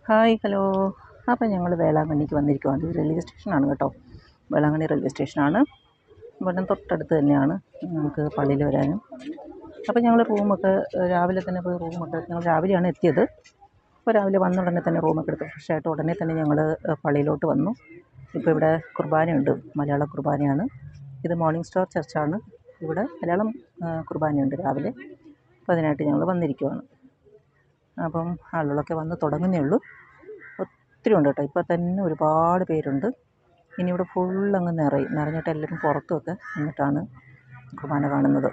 Hi hello. അപ്പം ഞങ്ങൾ വേളാങ്കണ്ണിക്ക് വന്നിരിക്കുവാണ്. ഇത് റെയിൽവേ സ്റ്റേഷനാണ് കേട്ടോ. വേളാങ്കണ്ണി റെയിൽവേ സ്റ്റേഷനാണ്. ഇവിടെ തൊട്ടടുത്ത് തന്നെയാണ് നമുക്ക് പള്ളിയിൽ വരാനും. അപ്പോൾ ഞങ്ങൾ റൂമൊക്കെ രാവിലെ തന്നെ പോയി റൂമൊക്കെ ഞങ്ങൾ രാവിലെയാണ് എത്തിയത്. അപ്പോൾ രാവിലെ വന്ന ഉടനെ തന്നെ റൂമൊക്കെ എടുത്ത് ഫ്രഷായിട്ട് ഉടനെ തന്നെ ഞങ്ങൾ പള്ളിയിലോട്ട് വന്നു. ഇപ്പോൾ ഇവിടെ കുർബാനയുണ്ട്, മലയാള കുർബാനയാണ്. ഇത് മോർണിംഗ് സ്റ്റാർ ചർച്ചാണ്. ഇവിടെ മലയാളം കുർബാനയുണ്ട് രാവിലെ. അപ്പോൾ അതിനായിട്ട് ഞങ്ങൾ വന്നിരിക്കുവാണ്. അപ്പം ആളുകളൊക്കെ വന്ന് തുടങ്ങുന്നേ ഉള്ളൂ. ഒത്തിരി ഉണ്ട് കേട്ടോ. ഇപ്പോൾ തന്നെ ഒരുപാട് പേരുണ്ട്. ഇനി ഇവിടെ ഫുള്ളങ്ങ് നിറഞ്ഞിട്ട് എല്ലാവരും പുറത്തുമൊക്കെ നിന്നിട്ടാണ് കുർബാന കാണുന്നത്.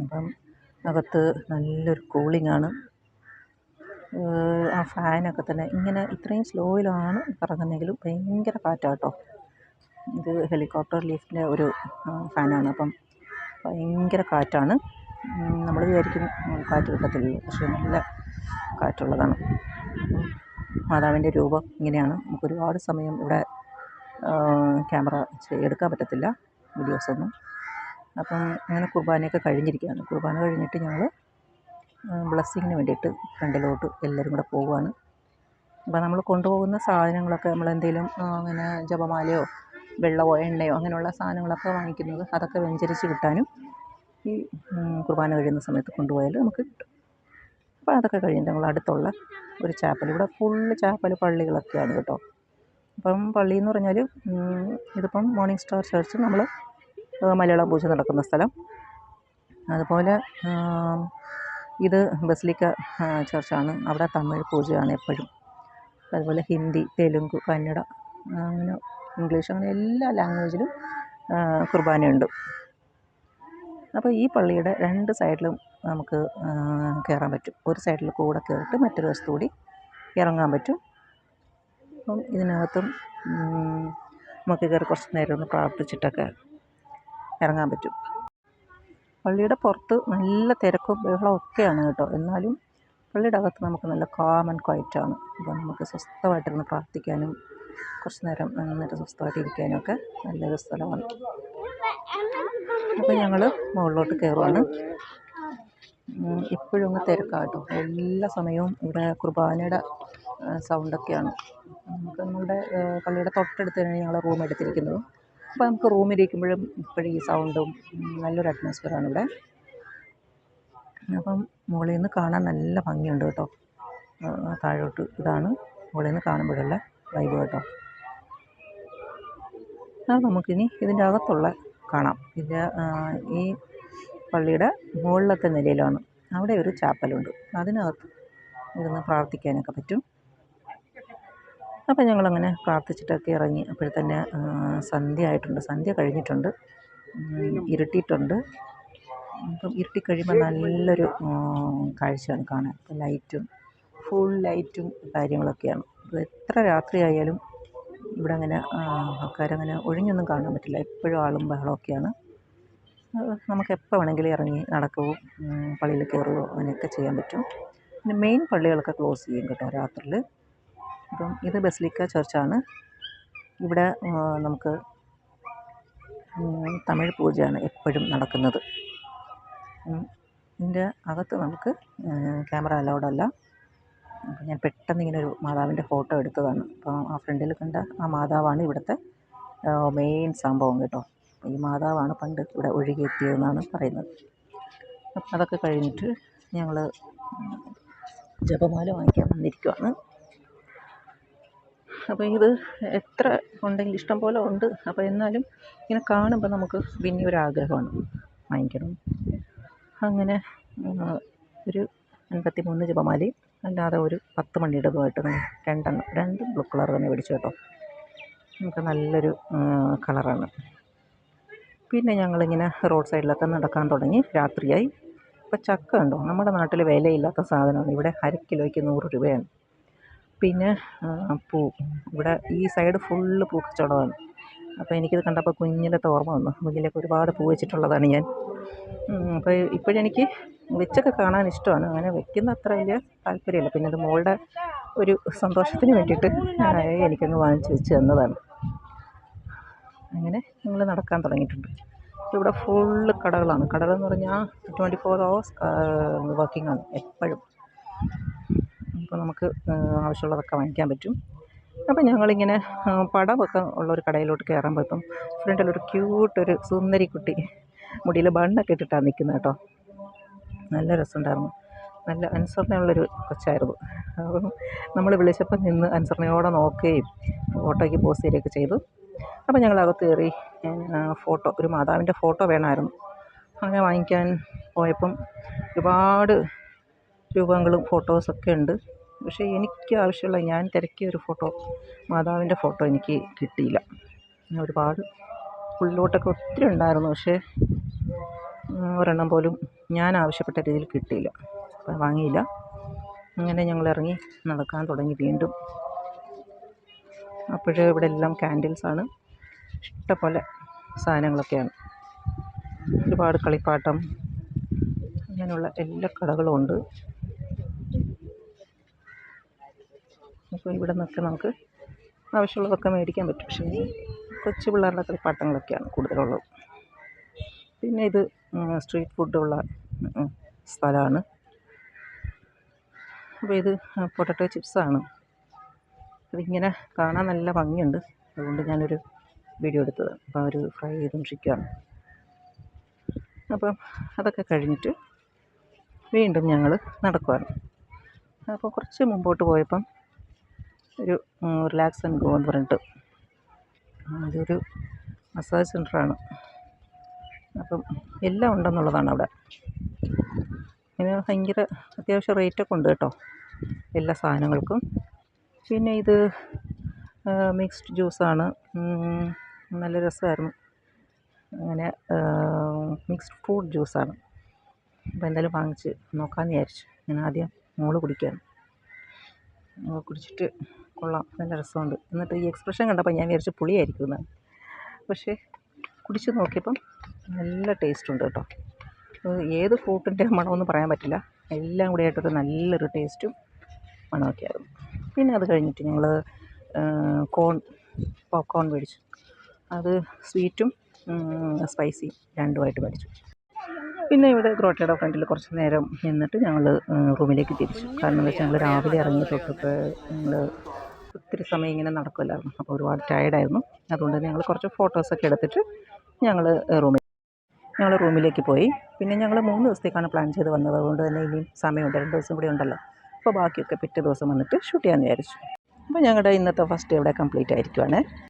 അപ്പം അകത്ത് നല്ലൊരു കൂളിങ്ങാണ്. ആ ഫാനൊക്കെ തന്നെ ഇങ്ങനെ ഇത്രയും സ്ലോയിലാണ് കറങ്ങുന്നതെങ്കിലും ഭയങ്കര കാറ്റാണ് കേട്ടോ. ഇത് ഹെലികോപ്റ്റർ ലീഫിൻ്റെ ഒരു ഫാനാണ്. അപ്പം ഭയങ്കര കാറ്റാണ്. നമ്മൾ വിചാരിക്കും കാറ്റ് കിട്ടത്തില്ലല്ലോ, പക്ഷേ നല്ല കാറ്റുള്ളതാണ്. മാതാവിൻ്റെ രൂപം ഇങ്ങനെയാണ്. നമുക്ക് ഒരുപാട് സമയം ഇവിടെ ക്യാമറ എടുക്കാൻ പറ്റത്തില്ല, വീഡിയോസൊന്നും. അപ്പം അങ്ങനെ കുർബാനയൊക്കെ കഴിഞ്ഞിരിക്കുകയാണ്. കുർബാന കഴിഞ്ഞിട്ട് ഞങ്ങൾ ബ്ലെസ്സിങ്ങിന് വേണ്ടിയിട്ട് ഫ്രണ്ടിലോട്ട് എല്ലാവരും കൂടെ പോവുകയാണ്. അപ്പോൾ നമ്മൾ കൊണ്ടുപോകുന്ന സാധനങ്ങളൊക്കെ നമ്മളെന്തെങ്കിലും അങ്ങനെ ജപമാലയോ വെള്ളമോ എണ്ണയോ അങ്ങനെയുള്ള സാധനങ്ങളൊക്കെ വാങ്ങിക്കുന്നത് അതൊക്കെ വെഞ്ചരിച്ച് കിട്ടാനും ഈ കുർബാന കഴിയുന്ന സമയത്ത് കൊണ്ടുപോയാൽ നമുക്ക് കിട്ടും. അപ്പോൾ അതൊക്കെ കഴിഞ്ഞിട്ട് ഞങ്ങൾ അടുത്തുള്ള ഒരു ചാപ്പൽ, ഇവിടെ ഫുള്ള് ചാപ്പൽ പള്ളികളൊക്കെയാണ് കേട്ടോ. അപ്പം പള്ളി എന്ന് പറഞ്ഞാൽ ഇതിപ്പം മോർണിംഗ് സ്റ്റാർ ചർച്ച്, നമ്മൾ മലയാളം പൂജ നടക്കുന്ന സ്ഥലം. അതുപോലെ ഇത് ബസിലിക്ക ചർച്ചാണ്. അവിടെ തമിഴ് പൂജയാണ് എപ്പോഴും. അതുപോലെ ഹിന്ദി, തെലുങ്ക്, കന്നഡ, അങ്ങനെ ഇംഗ്ലീഷ്, അങ്ങനെ എല്ലാ ലാംഗ്വേജിലും കുർബാനയുണ്ട്. അപ്പോൾ ഈ പള്ളിയുടെ രണ്ട് സൈഡിലും നമുക്ക് കയറാൻ പറ്റും. ഒരു സൈഡിൽ കൂടെ കയറിയിട്ട് മറ്റൊരു വശത്തുകൂടി ഇറങ്ങാൻ പറ്റും. അപ്പം ഇതിനകത്തും നമുക്ക് കയറി കുറച്ച് നേരം ഒന്ന് പ്രാർത്ഥിച്ചിട്ടൊക്കെ ഇറങ്ങാൻ പറ്റും. പള്ളിയുടെ പുറത്ത് നല്ല തിരക്കും ബഹളവും ഒക്കെയാണ് കേട്ടോ. എന്നാലും പള്ളിയുടെ അകത്ത് നമുക്ക് നല്ല കാം ആൻഡ് ക്വയറ്റാണ്. അപ്പോൾ നമുക്ക് സ്വസ്ഥമായിട്ടിരുന്ന് പ്രാർത്ഥിക്കാനും കുറച്ച് നേരം നന്നായിട്ട് സ്വസ്ഥമായിട്ട് ഇരിക്കാനും ഒക്കെ നല്ലൊരു സ്ഥലമാണ്. അപ്പോൾ ഞങ്ങൾ മുകളിലോട്ട് കയറുവാണ്. ഇപ്പോഴും ഒന്ന് തിരക്കാണ് കേട്ടോ. എല്ലാ സമയവും ഇവിടെ കുർബാനയുടെ സൗണ്ടൊക്കെയാണ്. നമുക്ക് നമ്മളുടെ പള്ളിയുടെ തൊട്ടടുത്ത് തന്നെ ഞങ്ങൾ റൂം എടുത്തിരിക്കുന്നത്. അപ്പോൾ നമുക്ക് റൂമിലിരിക്കുമ്പോഴും ഇപ്പോഴും ഈ സൗണ്ടും നല്ലൊരു അറ്റ്മോസ്ഫിയറാണ് ഇവിടെ. അപ്പം മുകളിൽ നിന്ന് കാണാൻ നല്ല ഭംഗിയുണ്ട് കേട്ടോ. താഴോട്ട് ഇതാണ് മുകളിൽ നിന്ന് കാണുമ്പോഴുള്ള വൈബ് കേട്ടോ. അത് നമുക്കിനി ഇതിൻ്റെ അകത്തുള്ള കാണാം. ഇത് ഈ പള്ളിയുടെ മുകളിലത്തെ നിലയിലാണ്. അവിടെ ഒരു ചാപ്പലുണ്ട്. അതിനകത്ത് ഇരുന്ന് പ്രാർത്ഥിക്കാനൊക്കെ പറ്റും. അപ്പം ഞങ്ങളങ്ങനെ പ്രാർത്ഥിച്ചിട്ടൊക്കെ ഇറങ്ങി. അപ്പോഴത്തന്നെ സന്ധ്യ ആയിട്ടുണ്ട്, സന്ധ്യ കഴിഞ്ഞിട്ടുണ്ട്, ഇരുട്ടിയിട്ടുണ്ട്. അപ്പം ഇരുട്ടിക്കഴിയുമ്പോൾ നല്ലൊരു കാഴ്ചയാണ് കാണാൻ. ലൈറ്റും ഫുൾ ലൈറ്റും കാര്യങ്ങളൊക്കെയാണ്. അപ്പോൾ എത്ര രാത്രിയായാലും ഇവിടെ അങ്ങനെ ആൾക്കാരങ്ങനെ ഒഴിഞ്ഞൊന്നും കാണാൻ പറ്റില്ല. എപ്പോഴും ആളും ബഹളമൊക്കെയാണ്. നമുക്ക് എപ്പോൾ വേണമെങ്കിലും ഇറങ്ങി നടക്കുകയോ പള്ളിയിൽ കയറുകയോ അങ്ങനെയൊക്കെ ചെയ്യാൻ പറ്റും. പിന്നെ മെയിൻ പള്ളികളൊക്കെ ക്ലോസ് ചെയ്യും കേട്ടോ രാത്രിയിൽ. അപ്പം ഇത് ബസിലിക്ക ചർച്ചാണ്. ഇവിടെ നമുക്ക് തമിഴ് പൂജയാണ് എപ്പോഴും നടക്കുന്നത്. ഇതിൻ്റെ അകത്ത് നമുക്ക് ക്യാമറ അലൗഡല്ല. അപ്പം ഞാൻ പെട്ടെന്ന് ഇങ്ങനെ ഒരു മാതാവിൻ്റെ ഫോട്ടോ എടുത്തതാണ്. അപ്പോൾ ആ ഫ്രണ്ടിൽ കണ്ട ആ മാതാവാണ് ഇവിടുത്തെ മെയിൻ സംഭവം കേട്ടോ. ഈ മാതാവാണ് പണ്ട് ഇവിടെ ഒഴുകിയെത്തിയതെന്നാണ് പറയുന്നത്. അപ്പം അതൊക്കെ കഴിഞ്ഞിട്ട് ഞങ്ങൾ ജപമാല വാങ്ങിക്കാൻ വന്നിരിക്കുവാണ്. അപ്പോൾ ഇത് എത്ര ഉണ്ടെങ്കിൽ ഇഷ്ടം പോലെ ഉണ്ട്. അപ്പോൾ എന്നാലും ഇങ്ങനെ കാണുമ്പോൾ നമുക്ക് പിന്നെ ഒരു ആഗ്രഹമാണ് വാങ്ങിക്കണം. അങ്ങനെ ഒരു 53 ജപമാലയും അല്ലാതെ ഒരു 10 മണിയുടേതുമായിട്ട് രണ്ടും ബ്ലൂ കളർ തന്നെ മേടിച്ചു കേട്ടോ. നമുക്ക് നല്ലൊരു കളറാണ്. പിന്നെ ഞങ്ങളിങ്ങനെ റോഡ് സൈഡിലൊക്കെ നടക്കാൻ തുടങ്ങി. രാത്രിയായി. ഇപ്പോൾ ചക്ക ഉണ്ടോ, നമ്മുടെ നാട്ടിൽ വിലയില്ലാത്ത സാധനമാണ്. ഇവിടെ അര കിലോയ്ക്ക് 100 രൂപയാണ്. പിന്നെ ഇവിടെ ഈ സൈഡ് ഫുള്ള് പൂ കച്ചവടമാണ്. അപ്പോൾ എനിക്കിത് കണ്ടപ്പോൾ കുഞ്ഞിലത്തെ ഓർമ്മ വന്നു. കുഞ്ഞിലൊക്കെ ഒരുപാട് പൂ വെച്ചിട്ടുള്ളതാണ് ഞാൻ. അപ്പോൾ ഇപ്പോഴെനിക്ക് വെച്ചൊക്കെ കാണാൻ ഇഷ്ടമാണ്. അങ്ങനെ വെക്കുന്ന അത്ര വലിയ താല്പര്യമില്ല. പിന്നെ അത് മോളുടെ ഒരു സന്തോഷത്തിന് വേണ്ടിയിട്ട് എനിക്കങ്ങ് വാങ്ങിച്ച് വെച്ച് തന്നതാണ്. അങ്ങനെ ഞങ്ങൾ നടക്കാൻ തുടങ്ങിയിട്ടുണ്ട്. ഇവിടെ ഫുള്ള് കടകളാണ്. കടകളെന്ന് പറഞ്ഞാൽ 24 hours വർക്കിംഗ് ആണ് എപ്പോഴും. അപ്പോൾ നമുക്ക് ആവശ്യമുള്ളതൊക്കെ വാങ്ങിക്കാൻ പറ്റും. അപ്പോൾ ഞങ്ങളിങ്ങനെ പടമൊക്കെ ഉള്ളൊരു കടയിലോട്ട് കയറുമ്പോൾ ഇപ്പം ഫ്രണ്ടിലൊരു ക്യൂട്ടൊരു സുന്ദരി കുട്ടി മുടിയിൽ ബണ്ണൊക്കെ ഇട്ടിട്ടാണ് നിൽക്കുന്നത് കേട്ടോ. നല്ല രസമുണ്ടായിരുന്നു. നല്ല അനുസരണയുള്ളൊരു കൊച്ചായിരുന്നു. അപ്പം നമ്മൾ വിളിച്ചപ്പം നിന്ന് അനുസരണയോടെ നോക്കുകയും ഫോട്ടോയ്ക്ക് പോസ് ചെയ്യുകയൊക്കെ ചെയ്തു. അപ്പം ഞങ്ങളകത്ത് കയറി ഫോട്ടോ, ഒരു മാതാവിൻ്റെ ഫോട്ടോ വേണമായിരുന്നു. അങ്ങനെ വാങ്ങിക്കാൻ പോയപ്പം ഒരുപാട് രൂപങ്ങളും ഫോട്ടോസൊക്കെ ഉണ്ട്. പക്ഷേ എനിക്ക് ആവശ്യമുള്ള, ഞാൻ തിരക്കിയ ഒരു ഫോട്ടോ, മാതാവിൻ്റെ ഫോട്ടോ എനിക്ക് കിട്ടിയില്ല. ഒരുപാട് ഉള്ളിലോട്ടൊക്കെ ഒത്തിരി ഉണ്ടായിരുന്നു. പക്ഷേ ഒരെണ്ണം പോലും ഞാൻ ആവശ്യപ്പെട്ട രീതിയിൽ കിട്ടിയില്ല. അപ്പം വാങ്ങിയില്ല. അങ്ങനെ ഞങ്ങളിറങ്ങി നടക്കാൻ തുടങ്ങി വീണ്ടും. അപ്പോഴേ ഇവിടെ എല്ലാം ക്യാൻഡിൽസാണ്, ഇഷ്ടംപോലെ സാധനങ്ങളൊക്കെയാണ്. ഒരുപാട് കളിപ്പാട്ടം, അങ്ങനെയുള്ള എല്ലാ കടകളും ഉണ്ട്. അപ്പോൾ ഇവിടെ നിന്നൊക്കെ നമുക്ക് ആവശ്യമുള്ളതൊക്കെ മേടിക്കാൻ പറ്റും. പക്ഷേ കൊച്ചു പിള്ളേരുടെ കളിപ്പാട്ടങ്ങളൊക്കെയാണ് കൂടുതലുള്ളത്. പിന്നെ ഇത് സ്ട്രീറ്റ് ഫുഡുള്ള സ്ഥലമാണ്. അപ്പോൾ ഇത് പൊട്ടറ്റോ ചിപ്സാണ്. അതിങ്ങനെ കാണാൻ നല്ല ഭംഗിയുണ്ട്, അതുകൊണ്ട് ഞാനൊരു വീഡിയോ എടുത്തത്. അപ്പോൾ അവർ ഫ്രൈ ചെയ്തുകൊണ്ടിരിക്കുകയാണ്. അപ്പം അതൊക്കെ കഴിഞ്ഞിട്ട് വീണ്ടും ഞങ്ങൾ നടക്കുവാണ്. അപ്പോൾ കുറച്ച് മുമ്പോട്ട് പോയപ്പം ഒരു റിലാക്സ് ആൻഡ് ഗോ എന്ന് പറഞ്ഞിട്ട് അതൊരു മസാജ് സെൻ്ററാണ്. അപ്പം എല്ലാം ഉണ്ടെന്നുള്ളതാണ് അവിടെ. പിന്നെ ഭയങ്കര അത്യാവശ്യം റേറ്റൊക്കെ ഉണ്ട് കേട്ടോ എല്ലാ സാധനങ്ങൾക്കും. പിന്നെ ഇത് മിക്സ്ഡ് ജ്യൂസാണ്, നല്ല രസമായിരുന്നു. അങ്ങനെ മിക്സ്ഡ് ഫ്രൂട്ട് ജ്യൂസാണ്. അപ്പോൾ എന്തായാലും വാങ്ങിച്ച് നോക്കാമെന്ന് വിചാരിച്ചു. ഞാൻ ആദ്യം മോള് കുടിക്കുകയാണ്. കുടിച്ചിട്ട് കൊള്ളാം, നല്ല രസമുണ്ട്. എന്നിട്ട് ഈ എക്സ്പ്രഷൻ കണ്ടപ്പോൾ ഞാൻ വിചാരിച്ചു പുളിയായിരിക്കും എന്നാണ്. പക്ഷേ കുടിച്ച് നോക്കിയപ്പം നല്ല ടേസ്റ്റുണ്ട് കേട്ടോ. ഏത് ഫ്രൂട്ടിൻ്റെ മണമെന്ന് പറയാൻ പറ്റില്ല, എല്ലാം കൂടി ആയിട്ടൊരു നല്ലൊരു ടേസ്റ്റും മണമൊക്കെ ആയിരുന്നു. പിന്നെ അത് കഴിഞ്ഞിട്ട് ഞങ്ങൾ പോപ്കോൺ മേടിച്ചു. അത് സ്വീറ്റും സ്പൈസിയും രണ്ടുമായിട്ട് മേടിച്ചു. പിന്നെ ഇവിടെ ഗ്രോട്ടയുടെ ഫ്രണ്ടിൽ കുറച്ച് നേരം നിന്നിട്ട് ഞങ്ങൾ റൂമിലേക്ക് തിരിച്ചു. കാരണം എന്താ വെച്ചാൽ ഞങ്ങൾ രാവിലെ ഇറങ്ങി തൊട്ടിട്ട് ഞങ്ങൾ ഒത്തിരി സമയം ഇങ്ങനെ നടക്കുമല്ലായിരുന്നു. അപ്പോൾ ഒരുപാട് ടയർഡായിരുന്നു. അതുകൊണ്ട് തന്നെ ഞങ്ങൾ കുറച്ച് ഫോട്ടോസൊക്കെ എടുത്തിട്ട് ഞങ്ങൾ റൂമിലേക്ക് പോയി. പിന്നെ ഞങ്ങൾ 3 ദിവസത്തേക്കാണ് പ്ലാൻ ചെയ്ത് വന്നത്. അതുകൊണ്ട് തന്നെ ഇനിയും സമയമുണ്ട്, 2 ദിവസം കൂടി ഉണ്ടല്ലോ. അപ്പോൾ ബാക്കിയൊക്കെ പിറ്റേ ദിവസം വന്നിട്ട് ഷൂട്ട് ചെയ്യാമെന്ന് വിചാരിച്ചു. അപ്പോൾ ഞങ്ങളുടെ ഇന്നത്തെ ഫസ്റ്റ് ഡേ ഇവിടെ കംപ്ലീറ്റ് ആയിരിക്കുവാണ്.